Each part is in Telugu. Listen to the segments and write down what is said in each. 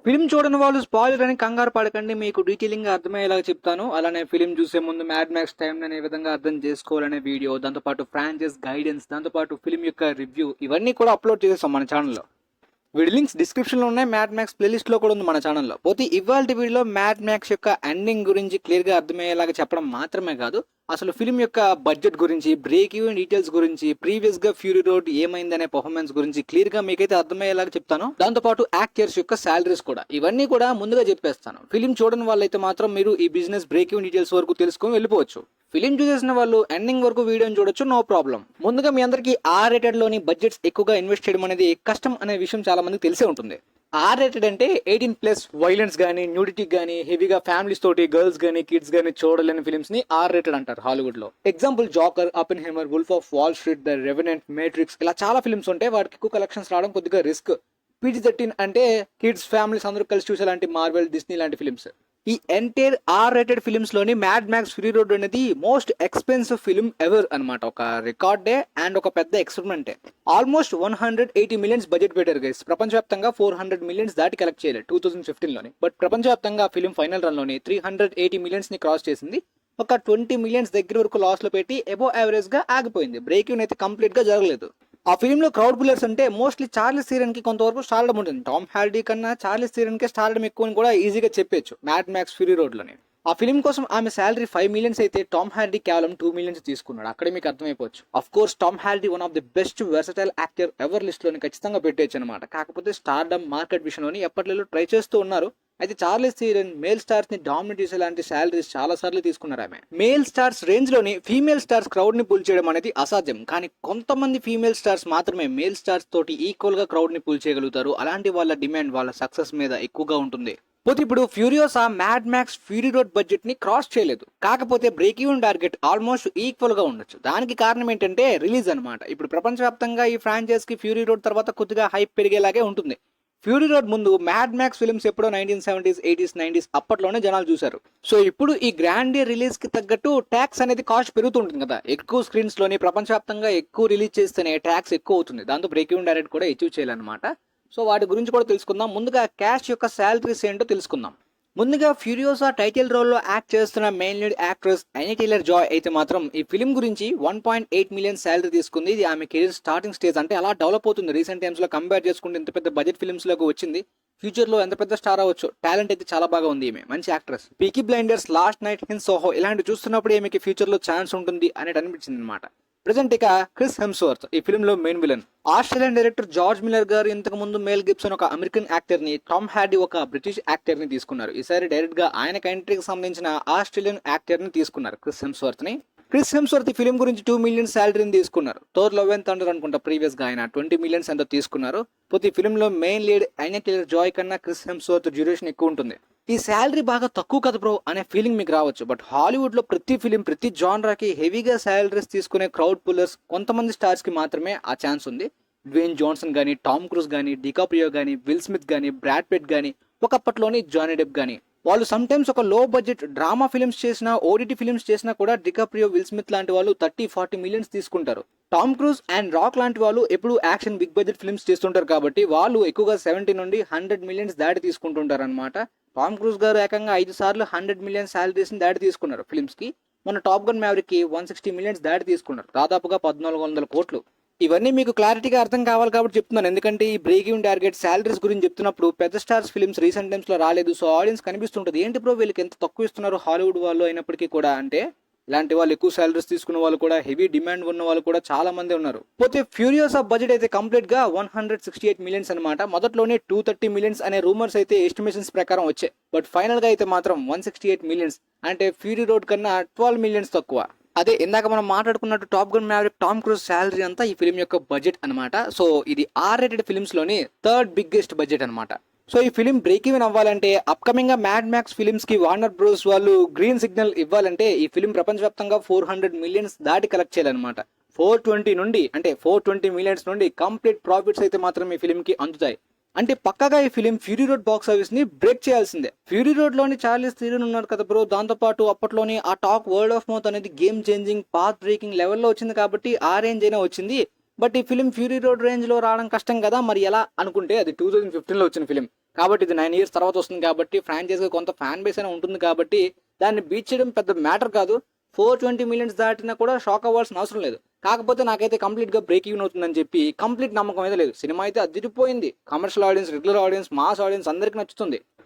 ఫిల్మ్ చూడని వాళ్ళు స్పాయిలర్ అని కంగారు పడకండి. మీకు డీటెయిలింగ్‌గా అర్థమయ్యేలాగా చెప్తాను. అలానే ఫిల్మ్ చూసే ముందు 'మ్యాడ్ మ్యాక్స్' టైమ్‌లైన్ ఏ విధంగా అర్థం చేసుకోవాలనే వీడియో, దాంతో పాటు ఫ్రాంచైజ్ గైడెన్స్, దాంతో పాటు ఫిల్మ్ యొక్క రివ్యూ ఇవన్నీ కూడా అప్‌లోడ్ చేసేసాం మన ఛానెల్‌లో. వీడి లింక్స్ డిస్క్రిప్షన్‌లో ఉన్నాయి. 'మ్యాడ్ మ్యాక్స్' ప్లేలిస్ట్‌లో కూడా ఉంది మన ఛానెల్‌లో. పోతే ఇవాల్టి వీడియోలో 'మ్యాడ్ మ్యాక్స్' యొక్క ఎండింగ్ గురించి క్లియర్‌గా అర్థమయ్యేలాగా చెప్పడం మాత్రమే కాదు, అసలు ఫిల్మ్ యొక్క బడ్జెట్ గురించి, బ్రేక్ ఈవెన్ డీటెయిల్స్ గురించి, ప్రీవియస్‌గా 'ఫ్యూరీ రోడ్' ఏమైందనే పర్ఫార్మెన్స్ గురించి క్లియర్‌గా మీకైతే అర్థమయ్యేలాగా చెప్తాను. దాంతో పాటు యాక్టర్స్ యొక్క సాలరీస్ కూడా, ఇవన్నీ కూడా ముందుగా చెప్పేస్తాను. ఫిల్మ్ చూడని వాళ్ళైతే మాత్రం మీరు ఈ బిజినెస్ బ్రేక్ ఈవెన్ డీటెయిల్స్ వరకు తెలుసుకొని వెళ్ళిపోవచ్చు. ఫిలిం చూసేసిన వాళ్ళు ఎండింగ్ వరకు వీడియోని చూడొచ్చు, నో ప్రాబ్లం. ముందుగా మీ అందరికీ ఆర్ రేటెడ్ లోని బడ్జెట్స్ ఎక్కువగా ఇన్వెస్ట్ చేయడం అనేది కష్టం అనే విషయం చాలా మందికి తెలిసే ఉంటుంది. ఆర్ రేటెడ్ అంటే 18+ వైలెన్స్ కానీ, న్యూడిటీ కానీ, హెవీగా ఫ్యామిలీస్ తోటి గర్ల్స్ కానీ, కిడ్స్ కానీ చూడలేని ఫిల్మ్స్ ని ఆర్ రేటెడ్ అంటారు హాలీవుడ్ లో. Example Joker, Oppenheimer, Wolf of Wall Street, the Revenant, Matrix, ఇలా చాలా ఫిల్మ్స్ ఉంటాయి. వాటికి ఎక్కువ కలెక్షన్స్ రావడం కొద్దిగా రిస్క్. PG-13 అంటే కిడ్స్, ఫ్యామిలీస్ అందరూ కలిసి చూసేలాంటి మార్వెల్, డిస్నీ లాంటి ఫిల్మ్స్. ఈ ఎంటైర్ ఆర్ రేటెడ్ ఫిల్మ్స్ లోని 'మ్యాడ్ మ్యాక్స్ ఫ్యూరీ రోడ్' అనేది మోస్ట్ ఎక్స్పెన్సివ్ ఫిల్మ్ ఎవర్ అనమాట. ఒక రికార్డే అండ్ ఒక పెద్ద ఎక్స్పెరిమెంటే. ఆల్మోస్ట్ 180 మిలియన్స్ బడ్జెట్ పెట్టారు గైస్. ప్రపంచవ్యాప్తంగా 400 మిలియన్స్ దాటి కలెక్ట్ చేయలేదు 2015 లోని. బట్ ప్రపంచవ్యాప్తంగా ఫిల్మ్ ఫైనల్ రన్ లోని 380 మిలియన్స్ ని క్రాస్ చేసింది. ఒక 20 మిలియన్స్ దగ్గర వరకు లాస్ లో పెట్టి ఎబో యావరేజ్ గా ఆగిపోయింది. బ్రేక్ ఈవెన్ అయితే కంప్లీట్ గా జరగలేదు. ఆ ఫిల్మ్ లో క్రౌడ్ పుల్లర్స్ అంటే మోస్ట్లీ చార్లీస్ థీరన్ కి కొంతవరకు స్టార్డమ్ ఉంటుంది. టామ్ హార్డీ కన్నా చార్లీస్ థీరన్ కే స్టార్డమ్ ఎక్కువ అని కూడా ఈజీగా చెప్పొచ్చు 'మ్యాడ్ మ్యాక్స్ ఫ్యూరీ రోడ్' లోనే. ఆ ఫిల్మ్ కోసం ఆమె శాలరీ 5 మిలియన్స్ అయితే టామ్ హార్డీ కేవలం 2 మిలియన్స్ తీసుకున్నాడు. అక్కడే మీకు అర్థమైపోవచ్చు. Of course Tom Hardy one of the best versatile actor ever list లోని ఖచ్చితంగా పెట్టేయచ్చు అనమాట. కాకపోతే స్టార్డమ్ మార్కెట్ విషయంలోని ఎప్పటిలో ట్రై చేస్తూ ఉన్నారు. అయితే చార్లీస్ థీరన్ మేల్ స్టార్స్ ని డామినేట్ చేసేలాంటి శాలరీస్ చాలా సార్లు తీసుకున్నారు ఆమె. మేల్ స్టార్స్ రేంజ్ లోని ఫీమేల్ స్టార్స్ క్రౌడ్ ని పుల్ చేయడం అనేది అసాధ్యం. కానీ కొంతమంది ఫీమేల్ స్టార్స్ మాత్రమే మేల్ స్టార్స్ తోటి ఈక్వల్ గా క్రౌడ్ ని పుల్ చేయగలుగుతారు. అలాంటి వాళ్ళ డిమాండ్ వాళ్ళ సక్సెస్ మీద ఎక్కువగా ఉంటుంది. పోతే ఇప్పుడు Furiosa 'mad max fury road' budget ని క్రాస్ చేయలేదు. కాకపోతే break even target almost equal గా ఉండొచ్చు. దానికి కారణం ఏంటంటే రిలీజ్ అనమాట. ఇప్పుడు ప్రపంచవ్యాప్తంగా ఈ ఫ్రాంచైజ్ కి ఫ్యూరీ రోడ్ తర్వాత కొద్దిగా హైప్ పెరిగేలాగే ఉంటుంది. ఫ్యూరీ రోడ్ ముందు 'మ్యాడ్ మ్యాక్స్' ఫిల్మ్స్ ఎప్పుడో 1970s, 80s, 90s అప్పట్లోనే జనాలు చూశారు. సో ఇప్పుడు ఈ గ్రాండ్ రిలీజ్ కి తగ్గట్టు ట్యాక్స్ అనేది కాస్ట్ పెరుగుతుంటుంది కదా. ఎక్కువ స్క్రీన్స్ లోని ప్రపంచవ్యాప్తంగా ఎక్కువ రిలీజ్ చేస్తేనే ట్యాక్స్ ఎక్కువ అవుతుంది. దాంతో బ్రేక్ ఈవెన్ డైరెక్ట్ కూడా అచీవ్ చేయాలన్నమాట. సో వాటి గురించి కూడా తెలుసుకుందాం. ముందుగా క్యాష్ యొక్క శాలరీస్ ఏంటో తెలుసుకుందాం. ముందుగా ఫ్యూరియోసా టైటిల్ రోల్లో యాక్ట్ చేస్తున్న main lead actress Ayni Taylor Joy అయితే మాత్రం ఈ ఫిల్మ్ గురించి 1.8 మిలియన్ శాలరీ తీసుకుంది. ఇది ఆమె కెరీర్ స్టార్టింగ్ స్టేజ్. అంటే అలా డెవలప్ అవుతుంది. రీసెంట్ టైమ్స్ లో కంపేర్ చేసుకుంటే ఇంత పెద్ద బడ్జెట్ ఫిల్మ్స్ లోకి వచ్చింది. ఫ్యూచర్ లో ఎంత పెద్ద స్టార్ అవ్వచ్చు. టాలెంట్ అయితే చాలా బాగా ఉంది. ఈమె మంచి actress. Peaky blinders, last night in SOHO ఇలాంటి చూస్తున్నప్పుడు ఈమెకి ఫ్యూచర్ లో ఛాన్స్ ఉంటుంది అనేది అనిపించింది అనమాట. ప్రెజెంట్ ఇక క్రిస్ హెమ్స్వర్త్ ఈ ఫిల్మ్ లో main villain. Australian director George Miller గారు ఇంతకు ముందు మేల్ గిబ్సన్ ఒక అమెరికన్ యాక్టర్ ని, టామ్ హార్డీ ఒక బ్రిటిష్ యాక్టర్ ని తీసుకున్నారు. ఈసారి డైరెక్ట్ గా ఆయన కంట్రీకి సంబంధించిన ఆస్ట్రేలియన్ యాక్టర్ ని తీసుకున్నారు, క్రిస్ హెమ్స్వర్త్ ని. క్రిస్ హెమ్స్వర్త్ ఈ ఫిల్మ్ గురించి 2 మిలియన్ శాలరీని తీసుకున్నారు. థోర్ లవ్ అండ్ థండర్ అనుకుంటా ప్రీవియస్ గా ఆయన 20 మిలియన్స్ ఎంతో తీసుకున్నారు. పోతే ఈ ఫిల్మ్ లో main lead Ayni Taylor Joy కన్నా క్రిస్ హెమ్స్వర్త్ డ్యూరేషన్ ఎక్కువ ఉంటుంది. ఈ శాలరీ బాగా తక్కువ కదా బ్రో అనే ఫీలింగ్ మీకు రావచ్చు. బట్ హాలీవుడ్ లో ప్రతి ఫిలిం, ప్రతి జానరాకి హెవీగా శాలరీస్ తీసుకునే క్రౌడ్ పుల్లర్స్ కొంతమంది స్టార్స్ కి మాత్రమే ఆ ఛాన్స్ ఉంది. డ్వేన్ జాన్సన్ గానీ, టామ్ క్రూజ్ గానీ, డికాప్రియో గానీ, విల్ స్మిత్ గానీ, బ్రాడ్ పిట్ గానీ, ఒకప్పట్లోని జానీ డెప్ గానీ, వాళ్ళు సమ్ టైమ్స్ ఒక లో బడ్జెట్ డ్రామా ఫిల్మ్స్ చేసినా, ఓటీటీ ఫిల్మ్స్ చేసినా కూడా డికాప్రియో, విల్ స్మిత్ లాంటి వాళ్ళు 30-40 మిలియన్స్ తీసుకుంటారు. టామ్ క్రూజ్ అండ్ రాక్ లాంటి వాళ్ళు ఎప్పుడు యాక్షన్ బిగ్ బడ్జెట్ ఫిల్మ్స్ చేస్తుంటారు కాబట్టి వాళ్ళు ఎక్కువగా 70 నుండి 100 మిలియన్స్ దాటి తీసుకుంటుంటారు అనమాట. టామ్ క్రూజ్ గారు ఏకంగా 5 సార్లు 100 మిలియన్ శాలరీస్ దాటి తీసుకున్నారు ఫిల్మ్స్ కి. మన టాప్ గన్ మ్యావరిక్ కి 160 మిలియన్స్ దాటి తీసుకున్నారు. దాదాపుగా 1400 కోట్లు. ఇవన్నీ మీకు క్లారిటీగా అర్థం కావాలి కాబట్టి చెప్తున్నాను. ఎందుకంటే ఈ బ్రేక్ ఈవెన్ టార్గెట్ శాలరీస్ గురించి చెప్తున్నప్పుడు పెద్ద స్టార్స్ ఫిల్మ్స్ రీసెంట్ టైమ్స్ లో రాలేదు. సో ఆడియన్స్ కనిపిస్తుంటుంది, ఏంటి బ్రో వీళ్ళకి ఎంత తక్కువ ఇస్తున్నారు హాలీవుడ్ వాళ్ళు అయినప్పటికీ కూడా. అంటే ఇలాంటి వాళ్ళు ఎక్కువ శాలరీస్ తీసుకున్న వాళ్ళు కూడా, హెవీ డిమాండ్ ఉన్న వాళ్ళు కూడా చాలా మంది ఉన్నారు. పోతే ఫ్యూరియోసా బడ్జెట్ అయితే కంప్లీట్ గా 168 మిలియన్స్ అనమాట. మొదట్లోనే 230 మిలియన్స్ అనే రూమర్స్ అయితే ఎస్టిమేషన్స్ ప్రకారం వచ్చాయి. బట్ ఫైనల్ గా అయితే మాత్రం 168 మిలియన్స్, అంటే ఫ్యూరీ రోడ్ కన్నా 12 మిలియన్స్ తక్కువ. అదే ఇందాక మనం మాట్లాడుకున్నట్టు Top Gun Maverick Tom Cruise salary అంతా ఈ ఫిల్మ్ యొక్క బడ్జెట్ అనమాట. సో ఇది ఆర్ రేటెడ్ ఫిల్మ్స్ లోని థర్డ్ బిగ్గెస్ట్ బడ్జెట్ అనమాట. సో ఈ ఫిలిం బ్రేక్ ఈవెన్ అవ్వాలంటే, అప్కమింగ్ గా మ్యాడ్ మ్యాక్స్ ఫిలిమ్స్ కి వార్నర్ బ్రోస్ వాళ్ళు గ్రీన్ సిగ్నల్ ఇవ్వాలంటే ఈ ఫిలిం ప్రపంచవ్యాప్తంగా 400 మిలియన్స్ దాటి కలెక్ట్ చేయాలన్నమాట. 420 మిలియన్స్ నుండి కంప్లీట్ ప్రాఫిట్స్ అయితే మాత్రం ఈ ఫిలిం కి అందుతాయి. అంటే పక్కగా ఈ film fury road box office ని బ్రేక్ చేయాల్సిందే. ఫ్యూరీ రోడ్ లోని చార్లీస్ థీరన్ ఉన్నారు కదా బ్రో, దాంతో పాటు అప్పట్లోని ఆ టాక్ వర్డ్ ఆఫ్ మౌత్ అనేది గేమ్ చేంజింగ్, పాత్ బ్రేకింగ్ లెవెల్లో వచ్చింది కాబట్టి ఆ రేంజ్ అయినా వచ్చింది. బట్ ఈ ఫిలిం ఫ్యూరీ రోడ్ రేంజ్ లో రావడం కష్టం కదా, మరి ఎలా అనుకుంటే అది 2015 లో వచ్చిన ఫిలిం. కాబట్టి ఇది 9 ఇయర్స్ తర్వాత వస్తుంది కాబట్టి ఫ్రాంచైజ్గా కొంత ఫ్యాన్ బేస్ అయినా ఉంటుంది కాబట్టి దాన్ని బీట్ చేయడం పెద్ద మ్యాటర్ కాదు. 420 మిలియన్స్ దాటినా కూడా షాక్ అవ్వాల్సిన అవసరం లేదు. కాకపోతే నాకైతే కంప్లీట్గా బ్రేక్ ఈవెన్ అవుతుందని చెప్పి కంప్లీట్ నమ్మకం అయితే లేదు. సినిమా అయితే అదిరిపోయింది. Commercial audience, regular audience, mass audience అందరికీ నచ్చుతుంది.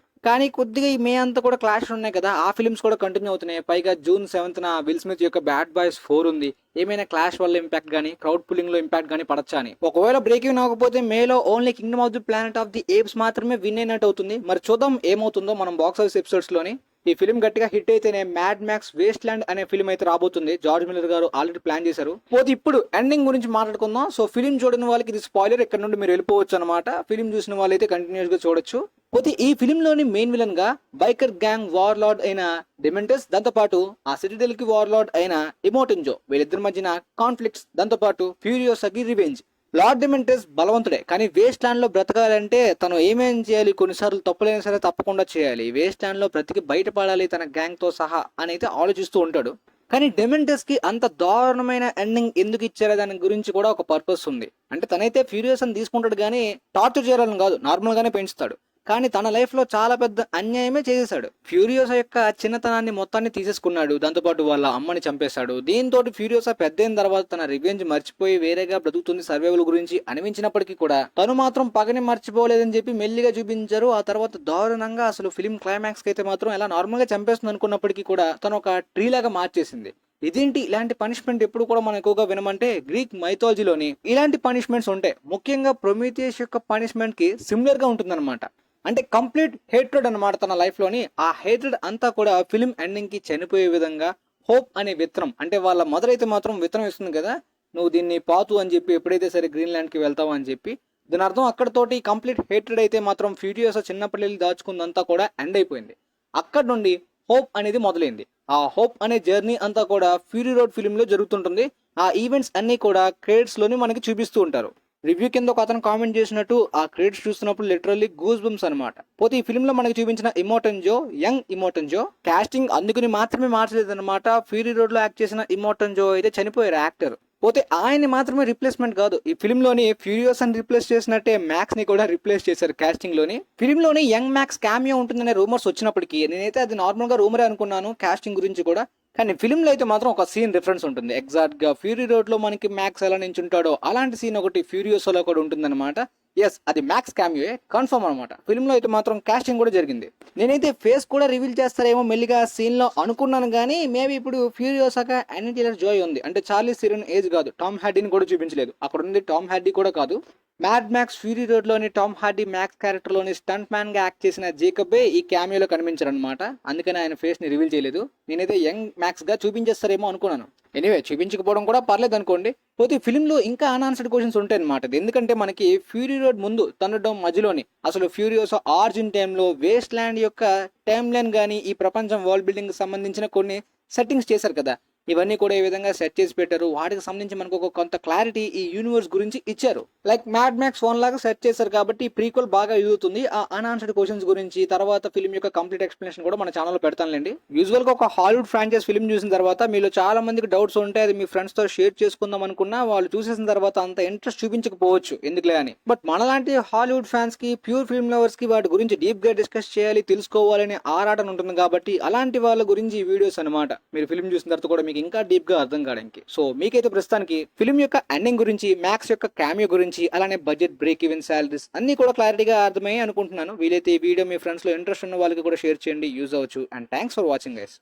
కానీ కొద్దిగా ఈ మే అంతా కూడా క్లాష్ ఉన్నాయి కదా, ఆ ఫిల్మ్స్ కూడా కంటిన్యూ అవుతున్నాయి. పైగా June 7th విల్ స్మిత్ యొక్క బ్యాడ్ బాయ్స్ 4 ఉంది. ఏమైనా క్లాష్ వల్ల ఇంపాక్ట్ కానీ క్రౌడ్ పుల్లింగ్ లో ఇంపాక్ట్ కానీ పడచ్చా అని. ఒకవేళ బ్రేక్ ఈవెన్ అవ్వకపోతే మేలో only Kingdom of the planet of the apes మాత్రమే విన్ అయినట్టు అవుతుంది. మరి చూద్దాం ఏమవుతుందో మనం బాక్స్ ఆఫీస్ ఎపిసోడ్స్ లోని. ఈ ఫిల్మ్ గట్టిగా హిట్ అయితేనే మ్యాడ్ మ్యాక్స్ వేస్ట్ ల్యాండ్ అనే ఫిల్మ్ అయితే రాబోతుంది. జార్జ్ మిల్లర్ గారు ఆల్రెడీ ప్లాన్ చేశారు. పోతే ఇప్పుడు ఎండింగ్ గురించి మాట్లాడుకుందాం. సో ఫిల్మ్ చూడని వాళ్ళకి ఇది స్పాయిలర్, ఇక్కడ నుండి మీరు వెళ్ళిపోవచ్చు అనమాట. ఫిల్మ్ చూసిన వాళ్ళైతే కంటిన్యూస్ గా చూడొచ్చు. పోతే ఈ ఫిల్మ్ లోని మెయిన్ విలన్ గా బైకర్ గ్యాంగ్ వార్ లార్డ్ అయిన డెమెంటస్, దాంతో పాటు ఆ సిటిడెల్ కి వార్ లార్డ్ అయిన ఇమోటెంజో, వీళ్ళిద్దరి మధ్యన కాన్ఫ్లిక్ట్స్, దాంతో పాటు ఫ్యూరియోసాకి రివెంజ్. లార్డ్ డెమెంటస్ బలవంతుడే, కానీ వేస్ట్ ల్యాండ్ లో బ్రతకాలంటే తను ఏమేం చేయాలి, కొన్నిసార్లు తప్పులైనా సరే తప్పకుండా చేయాలి, వేస్ట్ ల్యాండ్ లో బ్రతికి బయటపడాలి తన గ్యాంగ్ తో సహా అని అయితే ఆలోచిస్తూ ఉంటాడు. కానీ డెమెంటస్ కి అంత దారుణమైన ఎండింగ్ ఎందుకు ఇచ్చారో దాని గురించి కూడా ఒక పర్పస్ ఉంది. అంటే తనైతే ఫ్యూరియస్ అని తీసుకుంటాడు కానీ టార్చర్ చేయాలని కాదు, నార్మల్ గానే పెంచుతాడు. కానీ తన లైఫ్ లో చాలా పెద్ద అన్యాయమే చేసేసాడు. ఫ్యూరియోసా యొక్క చిన్నతనాన్ని మొత్తాన్ని తీసేసుకున్నాడు, దాంతోపాటు వాళ్ళ అమ్మని చంపేశాడు. దీంతో ఫ్యూరియోసా పెద్ద అయిన తర్వాత తన రివెంజ్ మర్చిపోయి వేరేగా బ్రతుకుతుంది సర్వైవల్ గురించి అనిపించినప్పటికీ కూడా తను మాత్రం పగని మర్చిపోలేదని చెప్పి మెల్లిగా చూపించారు. ఆ తర్వాత దారుణంగా అసలు ఫిల్మ్ క్లైమాక్స్ కి అయితే మాత్రం ఎలా నార్మల్ గా చంపేస్తుంది అనుకున్నప్పటికీ కూడా తను ఒక ట్రీ లాగా మార్చేసింది. ఇదేంటి ఇలాంటి పనిష్మెంట్ ఎప్పుడు కూడా మనం ఎక్కువగా వినమంటే గ్రీక్ మైథాలజీలోని ఇలాంటి పనిష్మెంట్స్ ఉంటాయి. ముఖ్యంగా ప్రొమీథియస్ యొక్క పనిష్మెంట్ కి సిమిలర్ గా ఉంటుందన్నమాట. అంటే కంప్లీట్ హేట్రెడ్ అనమాట తన లైఫ్ లోని. ఆ హేట్రెడ్ అంతా కూడా ఫిల్మ్ ఎండింగ్ కి చనిపోయే విధంగా హోప్ అనే విత్తనం, అంటే వాళ్ళ మదర్ అయితే మాత్రం విత్తనం ఇస్తుంది కదా, నువ్వు దీన్ని పాతు అని చెప్పి ఎప్పుడైతే సరే గ్రీన్లాండ్ కి వెళ్తావు అని చెప్పి. దీని అర్థం అక్కడతోటి కంప్లీట్ హేట్రెడ్ అయితే మాత్రం ఫ్యూరియోసా చిన్నప్పటి దాచుకుందంతా కూడా ఎండ్ అయిపోయింది. అక్కడ నుండి హోప్ అనేది మొదలైంది. ఆ హోప్ అనే జర్నీ అంతా కూడా ఫ్యూరీ రోడ్ ఫిల్మ్ లో జరుగుతుంటుంది. ఆ ఈవెంట్స్ అన్ని కూడా క్రెడిట్స్ లోని మనకి చూపిస్తూ ఉంటారు. రివ్యూ కింద ఒక అతను కామెంట్ చేసినట్టు ఆ క్రెడిట్స్ చూస్తున్నప్పుడు లిటరల్లీ గూస్ బంప్స్ అనమాట. పోతే ఈ ఫిల్మ్ లో మనకి చూపించిన ఇమోటెంజో, యంగ్ ఇమోటెంజో కాస్టింగ్ అందుకుని మాత్రమే మార్చలేదన్నమాట. ఫ్యూరీ రోడ్ లో యాక్ట్ చేసిన ఇమోటెంజో అయితే చనిపోయారు యాక్టర్. పోతే ఆయన్ని మాత్రమే రిప్లేస్మెంట్ కాదు, ఈ ఫిల్మ్ లోని ఫ్యూరియస్ అని రిప్లేస్ చేసినట్టే మ్యాక్స్ ని కూడా రిప్లేస్ చేశారు కాస్టింగ్ లోని. ఫిల్మ్ లోని యంగ్ మ్యాక్స్ క్యామియో ఉంటుందనే రూమర్స్ వచ్చినప్పటికీ నేనైతే అది నార్మల్ గా రూమరే అనుకున్నాను కాస్టింగ్ గురించి కూడా. కానీ ఫిల్మ్ లో అయితే మాత్రం ఒక సీన్ రిఫరెన్స్ ఉంటుంది. ఎగ్జాక్ట్ గా ఫ్యూరీ రోడ్ లో మనకి మ్యాక్స్ ఎలా నించుంటాడో అలాంటి సీన్ ఒకటి ఫ్యూరియోసోలో కూడా ఉంటుందన్నమాట. ఎస్, అది మ్యాక్స్ క్యామియో కన్ఫర్మ్ అనమాట. ఫిల్మ్ లో అయితే మాత్రం కాస్టింగ్ కూడా జరిగింది. నేనైతే ఫేస్ కూడా రివీల్ చేస్తారేమో మెల్లిగా సీన్ లో అనుకున్నాను, కానీ మేబీ ఇప్పుడు ఫ్యూరియోసాగా అన్ని టేలర్ జోయ్ ఉంది. అంటే చార్లీ సిరన్ ఏజ్ కాదు, టామ్ హార్డీని కూడా చూపించలేదు. అక్కడ ఉంది టామ్ హార్డీ కూడా కాదు. మ్యాడ్ మ్యాక్స్ ఫ్యూరీ రోడ్ లోని టామ్ హార్డీ మ్యాక్స్ క్యారెక్టర్ లోని స్టంట్ మ్యాన్ గా యాక్ట్ చేసిన జేకబే ఈ క్యామియోలో కనిపించారు అనమాట. అందుకని ఆయన ఫేస్ ని రివీల్ చేయలేదు. నేనైతే యంగ్ మ్యాక్స్ గా చూపించేస్తారేమో అనుకున్నాను. ఎనీవే, చూపించకపోవడం కూడా పర్లేదు అనుకోండి. పోతే ఫిల్మ్ లో ఇంకా అన్ఆన్సర్డ్ క్వశ్చన్స్ ఉంటాయి అనమాట. ఎందుకంటే మనకి ఫ్యూరీ రోడ్ ముందు తనడం మధ్యలోని అసలు ఫ్యూరియోసా ఆరిజిన్ టైంలో వేస్ట్ ల్యాండ్ యొక్క టైమ్ లైన్ కానీ ఈ ప్రపంచం వరల్డ్ బిల్డింగ్ సంబంధించిన కొన్ని సెట్టింగ్స్ చేశారు కదా, ఇవన్నీ కూడా ఏ విధంగా సెట్ చేసి పెట్టారు, వాటికి సంబంధించి మనకు ఒక కొంత క్లారిటీ ఈ యూనివర్స్ గురించి ఇచ్చారు. లైక్ మ్యాడ్ మ్యాక్స్ 1 లాగా సెట్ చేశారు కాబట్టి ప్రీక్వెల్ బాగా యూజ్ అవుతుంది. ఆ అన్ఆన్సర్డ్ క్వశ్చన్స్ గురించి తర్వాత ఫిల్మ్ యొక్క కంప్లీట్ ఎక్స్ప్లెనేషన్ కూడా మన ఛానల్లో పెడతానులేండి. యూజువల్ గా ఒక హాలీవుడ్ ఫ్రాంచైజ్ ఫిల్మ్ చూసిన తర్వాత మీలో చాలా మందికి డౌట్స్ ఉంటాయి, అది మీ ఫ్రెండ్స్ తో షేర్ చేసుకుందాం అనుకున్నా వాళ్ళు చూసేసిన తర్వాత అంత ఇంట్రెస్ట్ చూపించకపోవచ్చు ఎందుకులే అని. బట్ మనలాంటి హాలీవుడ్ ఫ్యాన్స్ కి, ప్యూర్ ఫిల్మ్ లవర్స్ కి వాటి గురించి డీప్ గా డిస్కస్ చేయాలి, తెలుసుకోవాలని ఆరాటం ఉంటుంది కాబట్టి అలాంటి వాళ్ళ గురించి ఈ వీడియోస్ అనమాట. మీరు ఫిల్మ్ చూసిన తర్వాత కూడా మీకు ఇంకా డీప్ గా అర్థం కావడానికి. సో మీకైతే ప్రస్తుతానికి ఫిల్మ్ యొక్క ఎండింగ్ గురించి, మ్యాక్స్ యొక్క క్యామియో గురించి, అలానే బడ్జెట్, బ్రేక్ ఈవెన్, సాలరీస్ అన్ని కూడా క్లారిటీగా అర్థమయ్యాయి అనుకుంటున్నాను. వీలైతే ఈ వీడియో మీ ఫ్రెండ్స్ లో ఇంట్రెస్ట్ ఉన్న వాళ్ళకి కూడా షేర్ చేయండి, యూజ్ అవ్వచ్చు. And thanks for watching guys.